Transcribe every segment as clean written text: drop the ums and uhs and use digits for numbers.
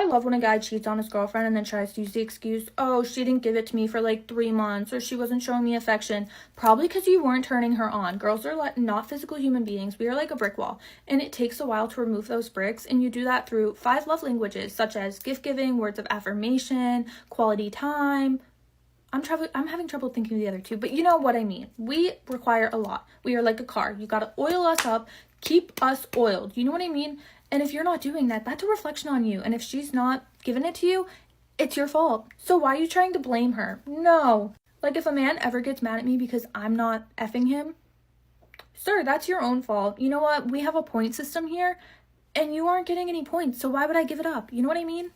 I love when a guy cheats on his girlfriend and then tries to use the excuse, oh, she didn't give it to me for like 3 months, or she wasn't showing me affection. Probably because you weren't turning her on. Girls are not physical human beings. We are like a brick wall, and it takes a while to remove those bricks, and you do that through 5 love languages, such as gift giving, words of affirmation, quality time. I'm having trouble thinking of the other 2, but you know what I mean. We require a lot. We are like a car. You gotta oil us up, keep us oiled. You know what I mean? And if you're not doing that, that's a reflection on you. And if she's not giving it to you, it's your fault. So why are you trying to blame her? No. Like, if a man ever gets mad at me because I'm not effing him, sir, that's your own fault. You know what? We have a point system here, and you aren't getting any points, so why would I give it up? You know what I mean?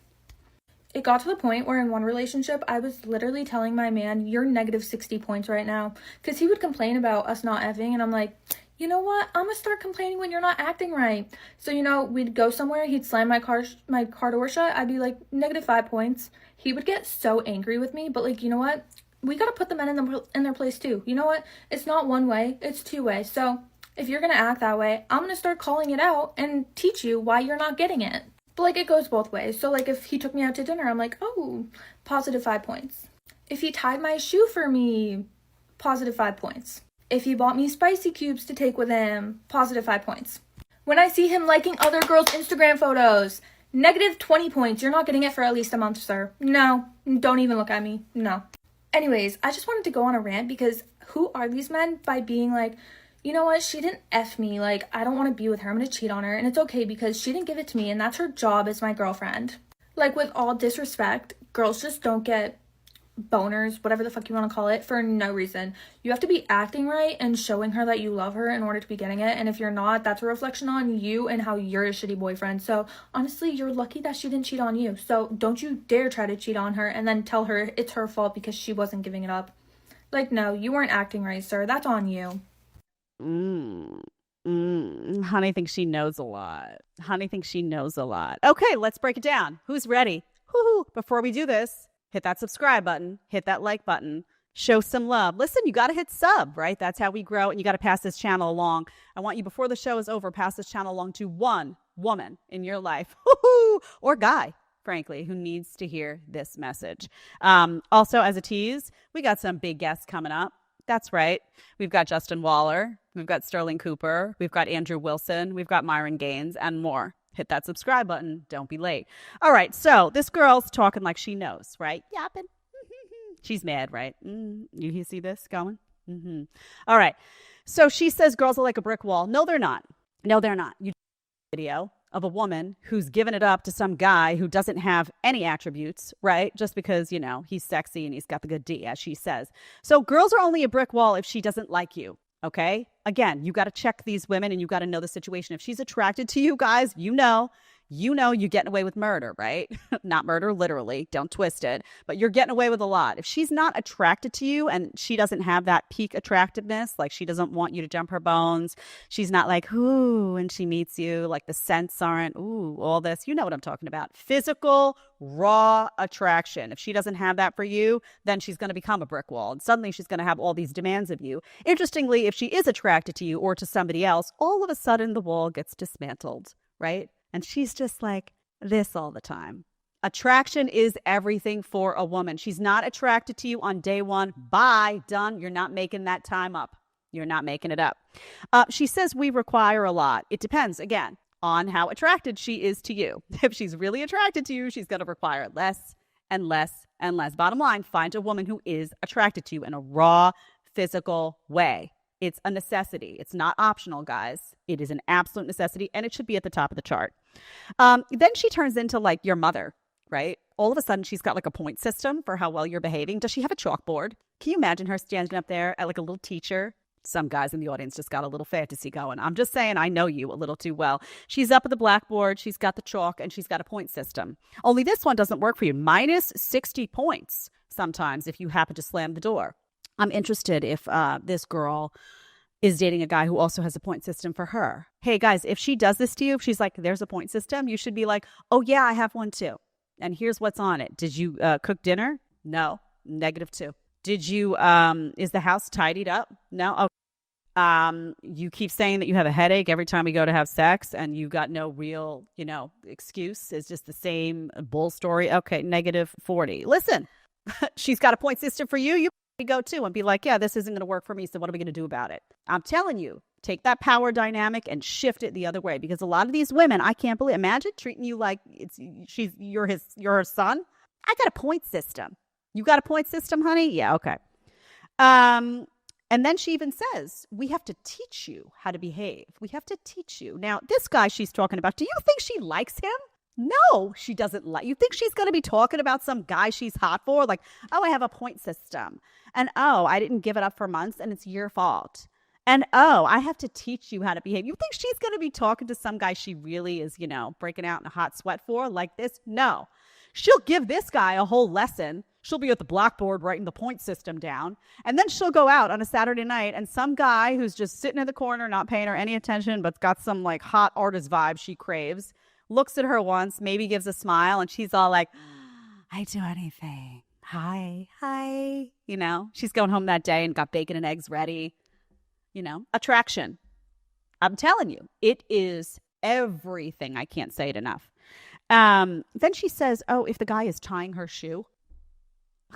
It got to the point where in one relationship, I was literally telling my man, you're negative 60 points right now. Because he would complain about us not effing, and I'm like, you know what? I'm going to start complaining when you're not acting right. So, you know, we'd go somewhere, he'd slam my car door shut, I'd be like, negative 5 points. He would get so angry with me, but like, you know what? We got to put the men in their place too. You know what? It's not one way, it's 2 ways. So if you're going to act that way, I'm going to start calling it out and teach you why you're not getting it. But like, it goes both ways. So like, if he took me out to dinner, I'm like, oh, positive 5 points. If he tied my shoe for me, positive 5 points. If he bought me spicy cubes to take with him, positive 5 points. When I see him liking other girls' Instagram photos, negative 20 points. You're not getting it for at least a month, sir. No, don't even look at me. No. Anyways, I just wanted to go on a rant because who are these men by being like, you know what, she didn't F me, like, I don't want to be with her, I'm going to cheat on her, and it's okay because she didn't give it to me, and that's her job as my girlfriend. Like, with all disrespect, girls just don't get boners, whatever the fuck you want to call it, for no reason. You have to be acting right and showing her that you love her in order to be getting it, and if you're not, that's a reflection on you and how you're a shitty boyfriend. So honestly, you're lucky that she didn't cheat on you. So don't you dare try to cheat on her and then tell her it's her fault because she wasn't giving it up. Like, no, you weren't acting right, sir. That's on you. Honey thinks she knows a lot. Okay, let's break it down. Who's ready? Woo-hoo. Before we do this, hit that subscribe button, hit that like button, show some love. Listen, you got to hit sub, right? That's how we grow, and you got to pass this channel along. I want you, before the show is over, pass this channel along to one woman in your life, or guy, frankly, who needs to hear this message. Also, as a tease, we got some big guests coming up. That's right. We've got Justin Waller, we've got Sterling Cooper, we've got Andrew Wilson, we've got Myron Gaines, and more. Hit that subscribe button. Don't be late. All right. So this girl's talking like she knows, right? Yapping. She's mad, right? You see this going? All right. So she says girls are like a brick wall. No, they're not. You video of a woman who's given it up to some guy who doesn't have any attributes, right? Just because, you know, he's sexy and he's got the good D, as she says. So girls are only a brick wall if she doesn't like you. Okay. Again, you got to check these women and you got to know the situation. If she's attracted to you guys, you know, you're getting away with murder, right? Not murder, literally. Don't twist it. But you're getting away with a lot. If she's not attracted to you and she doesn't have that peak attractiveness, like she doesn't want you to jump her bones. She's not like, ooh, when she meets you, like the scents aren't, ooh, all this. You know what I'm talking about. Physical, raw attraction. If she doesn't have that for you, then she's going to become a brick wall. And suddenly she's going to have all these demands of you. Interestingly, if she is attracted to you or to somebody else, all of a sudden the wall gets dismantled, right? And she's just like this all the time. Attraction is everything for a woman. She's not attracted to you on day one. Bye, done. You're not making that time up. You're not making it up. She says we require a lot. It depends, again, on how attracted she is to you. If she's really attracted to you, she's going to require less and less and less. Bottom line, find a woman who is attracted to you in a raw, physical way. It's a necessity. It's not optional, guys. It is an absolute necessity, and it should be at the top of the chart. Then she turns into like your mother, right? All of a sudden, she's got like a point system for how well you're behaving. Does she have a chalkboard? Can you imagine her standing up there at like a little teacher? Some guys in the audience just got a little fantasy going. I'm just saying, I know you a little too well. She's up at the blackboard. She's got the chalk, and she's got a point system. Only this one doesn't work for you. Minus 60 points sometimes if you happen to slam the door. I'm interested if this girl is dating a guy who also has a point system for her. Hey, guys, if she does this to you, if she's like, there's a point system, you should be like, oh, yeah, I have one too. And here's what's on it. Did you cook dinner? No. -2. Did you, is the house tidied up? No. You keep saying that you have a headache every time we go to have sex and you got no real, excuse. It's just the same bull story. Okay, -40. Listen, she's got a point system for you. You go too and be like, yeah, this isn't going to work for me. So what are we going to do about it? I'm telling you, take that power dynamic and shift it the other way, because a lot of these women, I can't believe, imagine treating you like you're her son. I got a point system. You got a point system, honey? Yeah, okay. And then she even says, we have to teach you how to behave. We have to teach you. Now, this guy she's talking about, do you think she likes him? No, she doesn't like. You think she's going to be talking about some guy she's hot for? Like, oh, I have a point system. And oh, I didn't give it up for months and it's your fault. And oh, I have to teach you how to behave. You think she's going to be talking to some guy she really is, breaking out in a hot sweat for like this? No. She'll give this guy a whole lesson. She'll be at the blackboard writing the point system down. And then she'll go out on a Saturday night and some guy who's just sitting in the corner, not paying her any attention, but got some like hot artist vibe she craves, looks at her once, maybe gives a smile, and she's all like, I'd do anything. Hi. She's going home that day and got bacon and eggs ready. Attraction. I'm telling you, it is everything. I can't say it enough. Then she says, oh, if the guy is tying her shoe.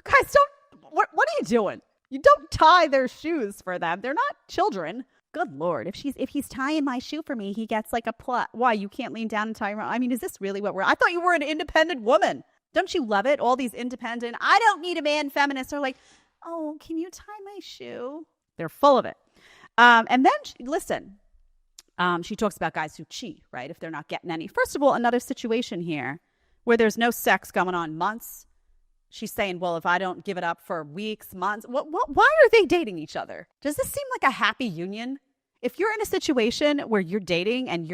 Guys, what are you doing? You don't tie their shoes for them. They're not children. Good Lord. If he's tying my shoe for me, he gets like a plot. Why? You can't lean down and tie your own. I mean, is this really what I thought you were an independent woman. Don't you love it? All these independent, I don't need a man feminists are like, oh, can you tie my shoe? They're full of it. And then she talks about guys who cheat, right? If they're not getting any. First of all, another situation here where there's no sex going on months. She's saying, well, if I don't give it up for weeks, months, why are they dating each other? Does this seem like a happy union? If you're in a situation where you're dating and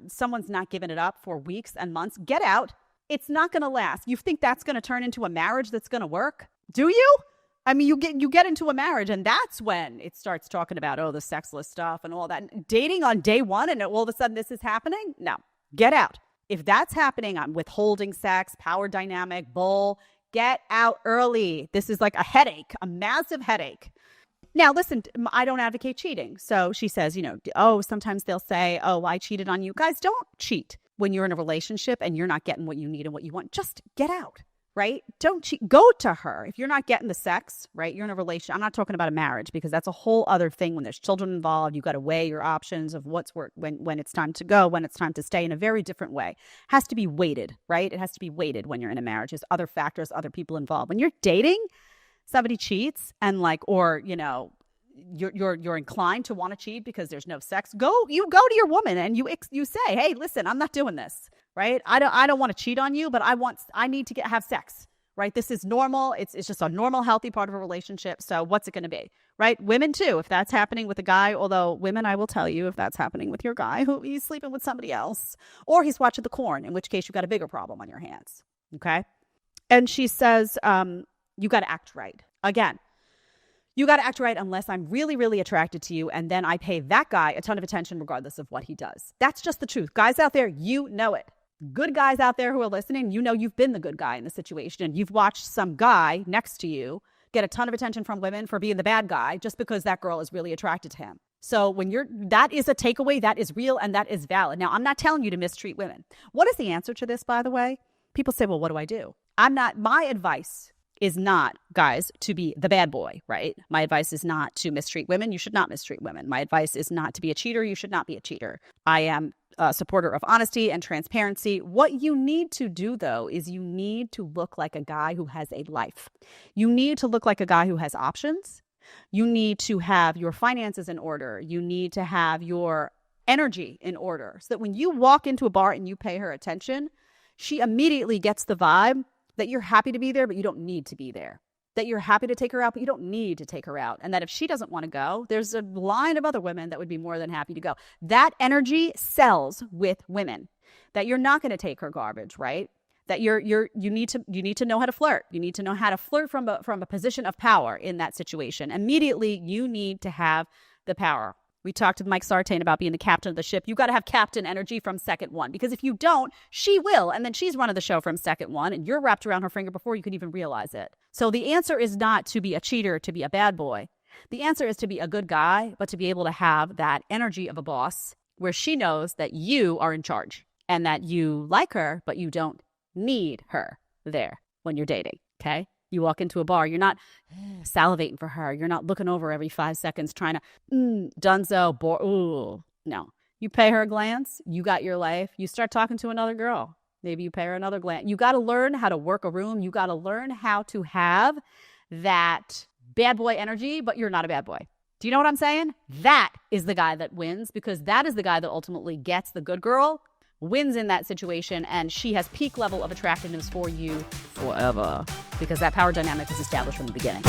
someone's not giving it up for weeks and months, get out. It's not going to last. You think that's going to turn into a marriage that's going to work? Do you? I mean, you get into a marriage and that's when it starts talking about, the sexless stuff and all that. Dating on day one and all of a sudden this is happening? No, get out. If that's happening, I'm withholding sex, power dynamic, bull. Get out early. This is like a headache, a massive headache. Now, listen, I don't advocate cheating. So she says, sometimes they'll say, oh, I cheated on you. Guys, don't cheat when you're in a relationship and you're not getting what you need and what you want. Just get out, right? Don't cheat. Go to her. If you're not getting the sex, right, you're in a relationship. I'm not talking about a marriage because that's a whole other thing. When there's children involved, you got to weigh your options of what's work when it's time to go, when it's time to stay in a very different way. Has to be weighted, right? It has to be weighted when you're in a marriage. There's other factors, other people involved. When you're dating, somebody cheats and you're inclined to want to cheat because there's no sex. You go to your woman and you say, hey, listen, I'm not doing this, right? I don't want to cheat on you, but I need to have sex, right? This is normal. It's just a normal, healthy part of a relationship. So what's it going to be, right? Women too, if that's happening with a guy, although women, I will tell you, if that's happening with your guy who he's sleeping with somebody else or he's watching the corn, in which case you've got a bigger problem on your hands. Okay. And she says, you got to act right. Again, you got to act right unless I'm really, really attracted to you. And then I pay that guy a ton of attention regardless of what he does. That's just the truth. Guys out there, you know it. Good guys out there who are listening, you've been the good guy in the situation. And you've watched some guy next to you get a ton of attention from women for being the bad guy just because that girl is really attracted to him. So that is a takeaway, that is real and that is valid. Now, I'm not telling you to mistreat women. What is the answer to this, by the way? People say, well, what do I do? My advice is not, guys, to be the bad boy, right? My advice is not to mistreat women. You should not mistreat women. My advice is not to be a cheater. You should not be a cheater. I am a supporter of honesty and transparency. What you need to do, though, is you need to look like a guy who has a life. You need to look like a guy who has options. You need to have your finances in order. You need to have your energy in order so that when you walk into a bar and you pay her attention, she immediately gets the vibe that you're happy to be there, but you don't need to be there. That you're happy to take her out, but you don't need to take her out. And that if she doesn't want to go, there's a line of other women that would be more than happy to go. That energy sells with women. That you're not going to take her garbage, right? That you need to know how to flirt. You need to know how to flirt from a position of power in that situation. Immediately, you need to have the power. We talked to Mike Sartain about being the captain of the ship. You got to have captain energy from second one, because if you don't, she will. And then she's running the show from second one and you're wrapped around her finger before you can even realize it. So the answer is not to be a cheater, to be a bad boy. The answer is to be a good guy, but to be able to have that energy of a boss where she knows that you are in charge and that you like her, but you don't need her there when you're dating, okay? You walk into a bar, you're not salivating for her. You're not looking over every 5 seconds trying to, dunzo, ooh. No. You pay her a glance, you got your life, you start talking to another girl. Maybe you pay her another glance. You got to learn how to work a room. You got to learn how to have that bad boy energy, but you're not a bad boy. Do you know what I'm saying? That is the guy that wins, because that is the guy that ultimately gets the good girl, wins in that situation, and she has peak level of attractiveness for you forever, because that power dynamic is established from the beginning.